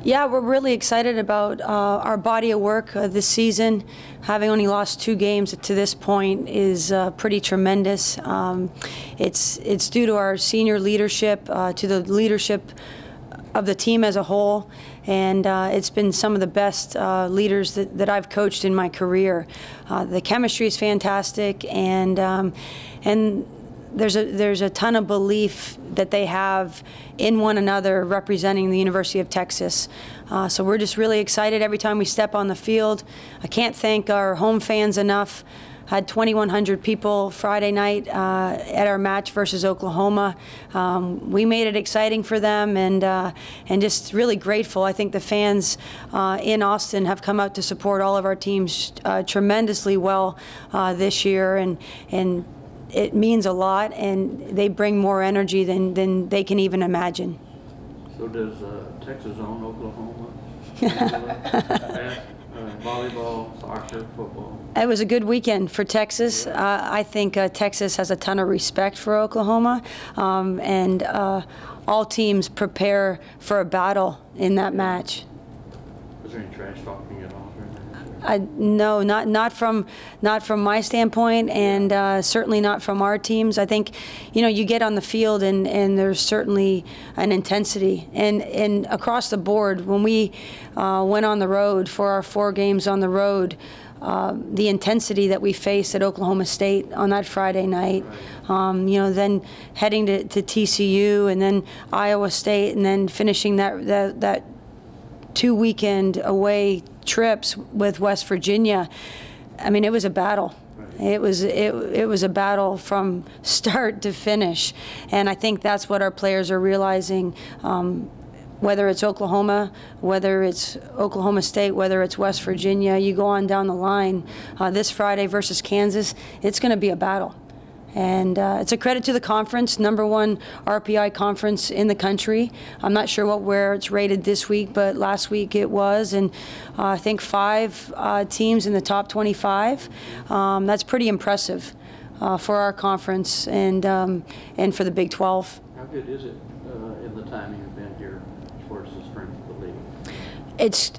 Yeah, we're really excited about our body of work this season. Having only lost 2 games to this point is pretty tremendous. It's due to our senior leadership, to the leadership of the team as a whole, and it's been some of the best leaders that I've coached in my career. The chemistry is fantastic, and there's a ton of belief that they have in one another representing the University of Texas. So we're just really excited every time we step on the field. I can't thank our home fans enough. Had 2,100 people Friday night at our match versus Oklahoma. We made it exciting for them, and just really grateful. I think the fans in Austin have come out to support all of our teams tremendously well this year, and it means a lot, and they bring more energy than they can even imagine. So does Texas own Oklahoma? Volleyball, soccer, football? It was a good weekend for Texas. I think Texas has a ton of respect for Oklahoma, and all teams prepare for a battle in that match. Was there any trash talking at all? No, not from my standpoint, and certainly not from our teams. I think, you get on the field, and there's certainly an intensity, and across the board when we went on the road for our 4 games on the road. The intensity that we faced at Oklahoma State on that Friday night, then heading to TCU, and then Iowa State, and then finishing that 2 weekend away trips with West Virginia. I mean, it was a battle. It was a battle from start to finish, and I think that's what our players are realizing. Whether it's Oklahoma, whether it's Oklahoma State, whether it's West Virginia, you go on down the line. This Friday versus Kansas, it's going to be a battle. And it's a credit to the conference, #1 RPI conference in the country. I'm not sure where it's rated this week, but last week it was, and I think 5 teams in the top 25. That's pretty impressive for our conference and for the Big 12. How good is it in the time you've been here as far as the strength of the league? It's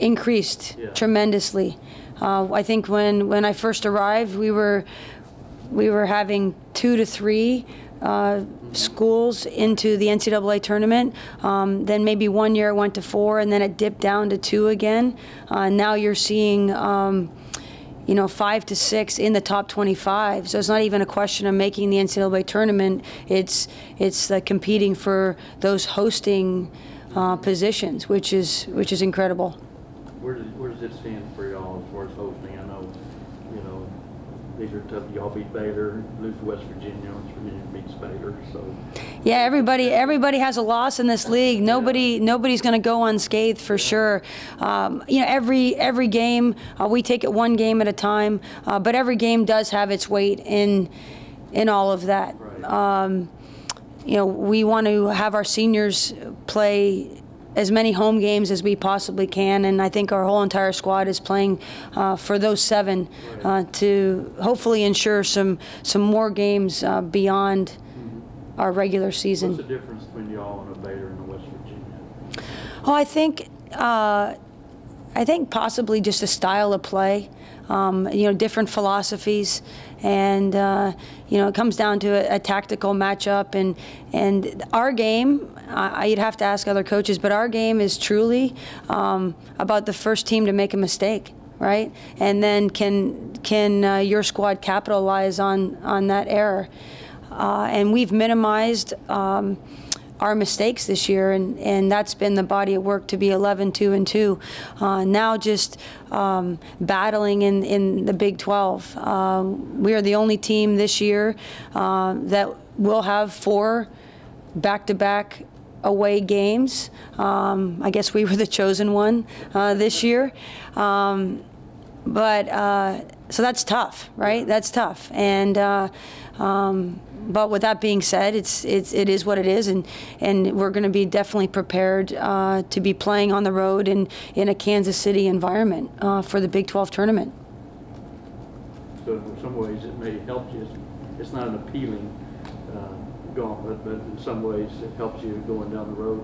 increased tremendously. I think when I first arrived, we were having 2 to 3 schools into the NCAA tournament. Then maybe one year it went to 4, and then it dipped down to 2 again. Now you're seeing 5 to 6 in the top 25. So it's not even a question of making the NCAA tournament. It's competing for those hosting positions, which is incredible. Where does it stand for y'all as far as hosting? I know, these are tough. Y'all beat Baylor, lose to West Virginia, West Virginia beats Baylor. So yeah, everybody has a loss in this league. Nobody's going to go unscathed for sure. Every game we take it 1 game at a time, but every game does have its weight in all of that. Right. We want to have our seniors play as many home games as we possibly can, and I think our whole entire squad is playing for those 7 to hopefully ensure some more games beyond our regular season. What's the difference between y'all and a Baylor and a West Virginia? Oh, I think possibly just a style of play, different philosophies, and it comes down to a tactical matchup, and our game. You'd have to ask other coaches, but our game is truly about the first team to make a mistake, right? And then can your squad capitalize on that error? And we've minimized our mistakes this year, and that's been the body of work to be 11-2-2. Now just battling in the Big 12. We are the only team this year that will have 4 back-to-back away games. I guess we were the chosen one this year. But so that's tough, right? That's tough. And but with that being said, it is what it is, and we're going to be definitely prepared to be playing on the road in a Kansas City environment for the Big 12 tournament. So in some ways it may help you. It's not an appealing gauntlet, but in some ways it helps you going down the road.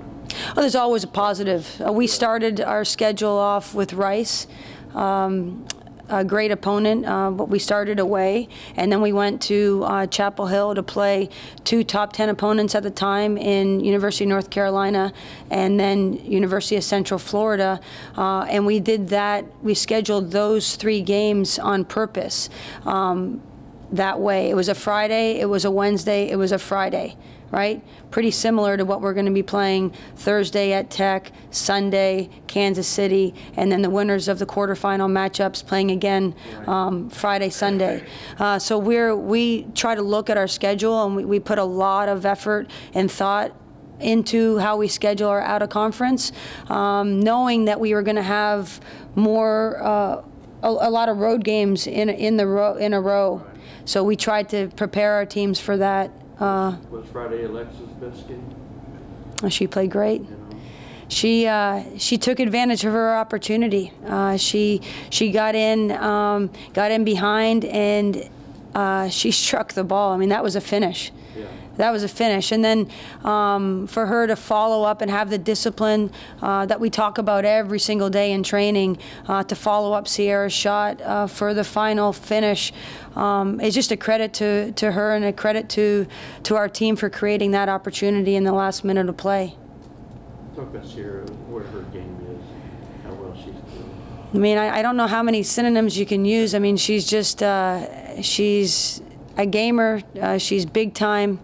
Oh, there's always a positive. We started our schedule off with Rice, a great opponent, but we started away, and then we went to Chapel Hill to play 2 top 10 opponents at the time in University of North Carolina and then University of Central Florida, and we did that. We scheduled those 3 games on purpose that way. It was a Friday, it was a Wednesday, it was a Friday. Right? Pretty similar to what we're going to be playing Thursday at Tech, Sunday, Kansas City, and then the winners of the quarterfinal matchups playing again Friday, Sunday. So we try to look at our schedule, and we put a lot of effort and thought into how we schedule our out of conference, knowing that we were going to have more a lot of road games in a row. So we tried to prepare our teams for that. Was Friday Alexa's best game? She played great. She took advantage of her opportunity. She got in behind, and she struck the ball. I mean, that was a finish. Yeah. That was a finish. And then for her to follow up and have the discipline that we talk about every single day in training, to follow up Sierra's shot for the final finish, is just a credit to her and a credit to our team for creating that opportunity in the last minute of play. Talk about Sierra, where her game is, how well she's doing. I mean, I don't know how many synonyms you can use. I mean, she's just she's a gamer. She's big time.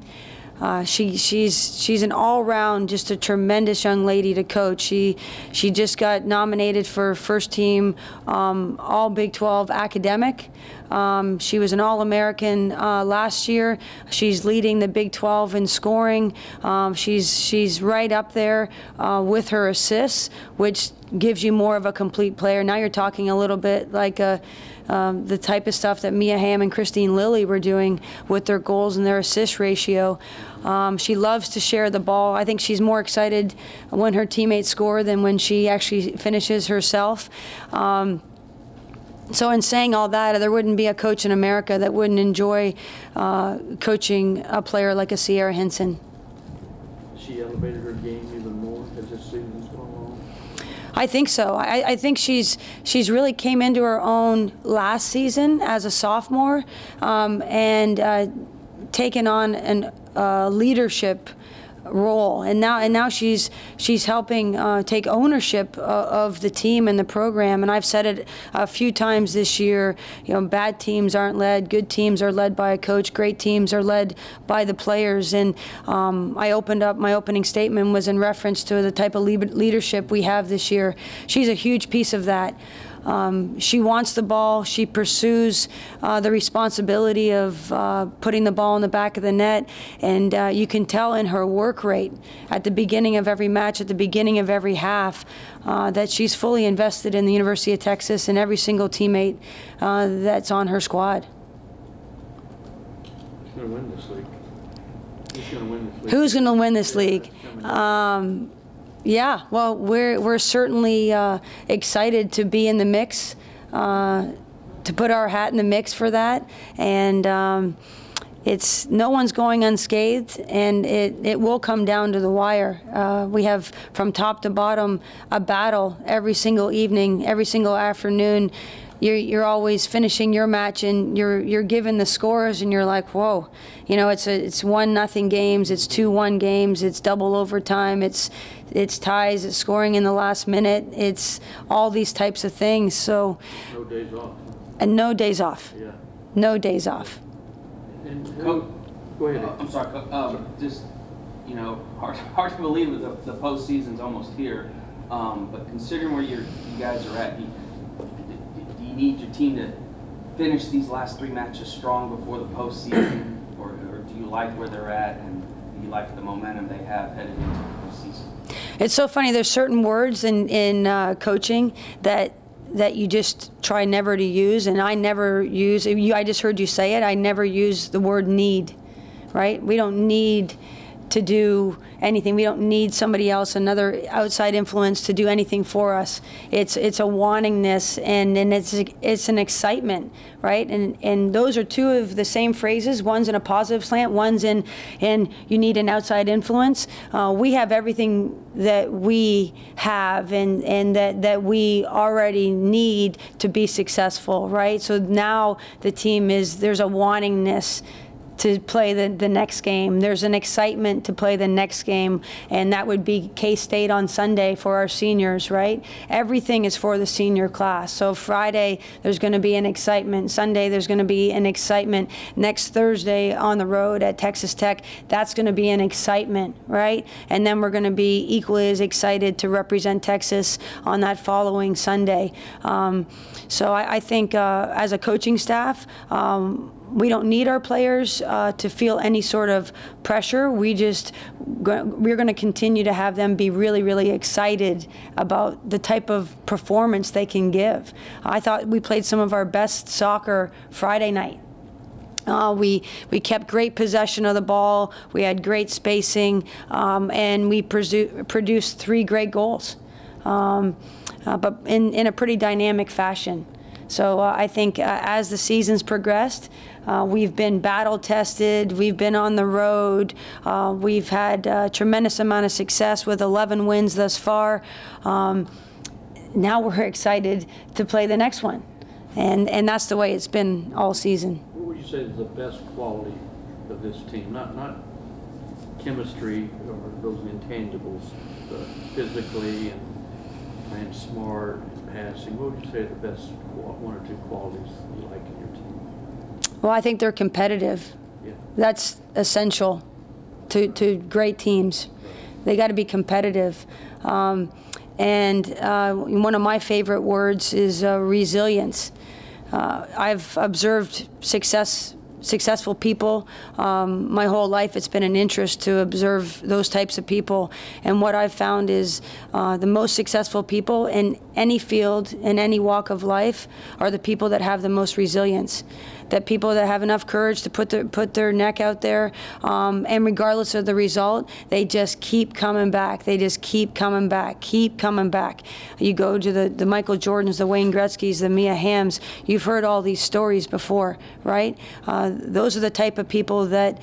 She's an all-round, just a tremendous young lady to coach. She just got nominated for first team All Big 12 academic. She was an All-American last year. She's leading the Big 12 in scoring. She's right up there with her assists, which gives you more of a complete player. Now you're talking a little bit like the type of stuff that Mia Hamm and Christine Lilly were doing with their goals and their assist ratio. She loves to share the ball. I think she's more excited when her teammates score than when she actually finishes herself. So in saying all that, there wouldn't be a coach in America that wouldn't enjoy coaching a player like a Sierra Hinson. She elevated her game even more as this season's gone on? I think so. I think she's really came into her own last season as a sophomore, and taken on a leadership role, and now she's helping take ownership of the team and the program. And I've said it a few times this year, bad teams aren't led, good teams are led by a coach, great teams are led by the players. And I opened up, my opening statement was in reference to the type of leadership we have this year. She's a huge piece of that. She wants the ball. She pursues the responsibility of putting the ball in the back of the net, and you can tell in her work rate at the beginning of every match, at the beginning of every half, that she's fully invested in the University of Texas and every single teammate that's on her squad. Who's going to win this league? Who's going to win this league? Who's going to win this league? Yeah, well, we're certainly excited to be in the mix, to put our hat in the mix for that, and it's no one's going unscathed, and it will come down to the wire. We have from top to bottom a battle every single evening, every single afternoon. You're always finishing your match, and you're given the scores, and you're like, whoa, it's 1-0 games, it's 2-1 games, it's double overtime, it's ties, it's scoring in the last minute, it's all these types of things. So no days off. And no days off. Yeah. No days off. And go ahead. I'm sorry. Just hard to believe that the postseason's almost here. But considering where you guys are at, do you need your team to finish these last 3 matches strong before the postseason, or do you like where they're at, and do you like the momentum they have headed into the postseason? It's so funny. There's certain words in coaching that you just try never to use, and I never use. I just heard you say it. I never use the word need. Right? We don't need to do anything. We don't need somebody else, another outside influence, to do anything for us. It's a wantingness, and it's an excitement, right? And those are two of the same phrases. One's in a positive slant, one's in you need an outside influence. We have everything that we have and that we already need to be successful, right? So now the team there's a wantingness to play the next game. There's an excitement to play the next game, and that would be K-State on Sunday for our seniors, right? Everything is for the senior class. So Friday, there's going to be an excitement. Sunday, there's going to be an excitement. Next Thursday on the road at Texas Tech, that's going to be an excitement, right? And then we're going to be equally as excited to represent Texas on that following Sunday. So I think as a coaching staff, we don't need our players to feel any sort of pressure. We're going to continue to have them be really, really excited about the type of performance they can give. I thought we played some of our best soccer Friday night. We kept great possession of the ball. We had great spacing, and we produced 3 great goals, but in a pretty dynamic fashion. So I think as the season's progressed, we've been battle tested, we've been on the road, we've had a tremendous amount of success with 11 wins thus far. Now we're excited to play the next one, and that's the way it's been all season. What would you say is the best quality of this team? Not chemistry or those intangibles, but physically and playing smart and passing. What would you say are the best 1 or 2 qualities you like in your team? Well, I think they're competitive. Yeah. That's essential to great teams. They got to be competitive. And one of my favorite words is resilience. I've observed successful people. My whole life it's been an interest to observe those types of people, and what I've found is the most successful people in any field, in any walk of life, are the people that have the most resilience. That people that have enough courage to put their neck out there, and regardless of the result, they just keep coming back. They just keep coming back, keep coming back. You go to the Michael Jordans, the Wayne Gretzkys, the Mia Hamms. You've heard all these stories before, right? Those are the type of people that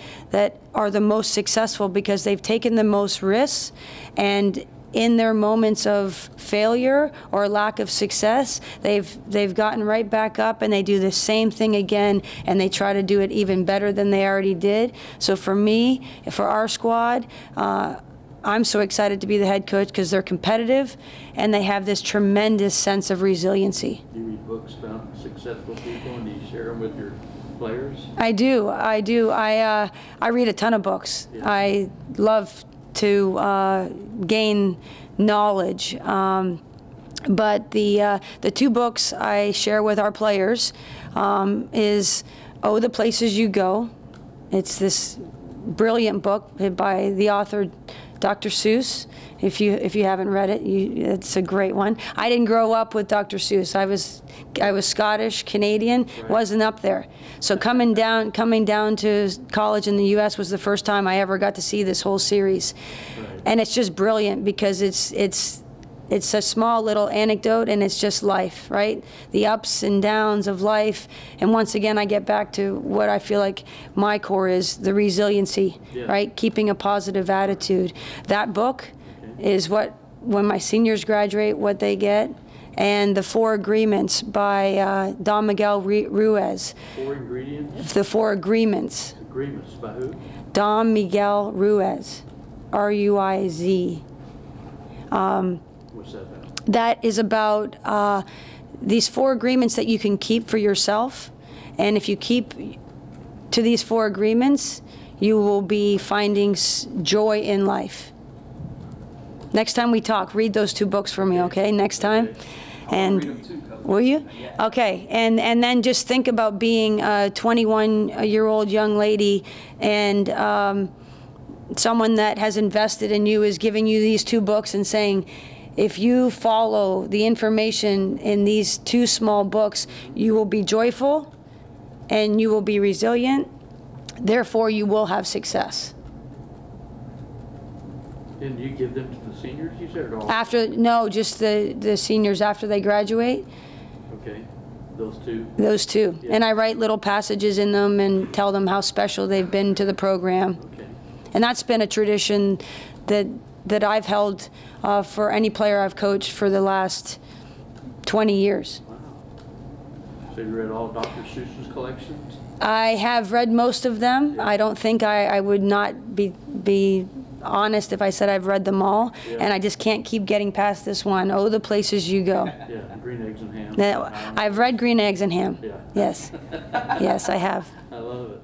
are the most successful because they've taken the most risks, and in their moments of failure or lack of success, they've gotten right back up and they do the same thing again, and they try to do it even better than they already did. So for me, for our squad, I'm so excited to be the head coach because they're competitive and they have this tremendous sense of resiliency. Do you read books about successful people, and do you share them with your players? I do. I read a ton of books. Yeah. I love to gain knowledge, but the 2 books I share with our players is "Oh, the Places You Go." It's this brilliant book by the author Dr. Seuss. If you haven't read it, it's a great one. I didn't grow up with Dr. Seuss. I was Scottish, Canadian, right. Wasn't up there. So coming down to college in the U.S. was the first time I ever got to see this whole series, right. And it's just brilliant because it's a small little anecdote, and it's just life, right? The ups and downs of life. And once again, I get back to what I feel like my core is, the resiliency, yeah. Right? Keeping a positive attitude. That book is what, when my seniors graduate, what they get. And the 4 Agreements by Don Miguel Ruiz. 4 ingredients? The 4 Agreements. Agreements by who? Don Miguel Ruiz, R-U-I-Z. What's that about? That is about these 4 agreements that you can keep for yourself. And if you keep to these 4 agreements, you will be finding joy in life. Next time we talk, read those 2 books for me, okay? Next time. Okay. And read them too, Coach. will you? Yeah. Okay. And then just think about being a 21-year-old young lady, and someone that has invested in you is giving you these 2 books and saying, if you follow the information in these 2 small books, you will be joyful and you will be resilient. Therefore, you will have success. Didn't you give them to the seniors, you said, or all? After, no, just the seniors after they graduate. Okay, those two? Those two. Yeah. And I write little passages in them and tell them how special they've been to the program. Okay. And that's been a tradition that I've held for any player I've coached for the last 20 years. Wow. So you read all Dr. Seuss's collections? I have read most of them. Yeah. I don't think I would not be honest if I said I've read them all. Yeah. And I just can't keep getting past this one. Oh, the places you go. Yeah, Green Eggs and Ham. Now, I've read Green Eggs and Ham. Yeah. Yes. Yes, I have. I love it.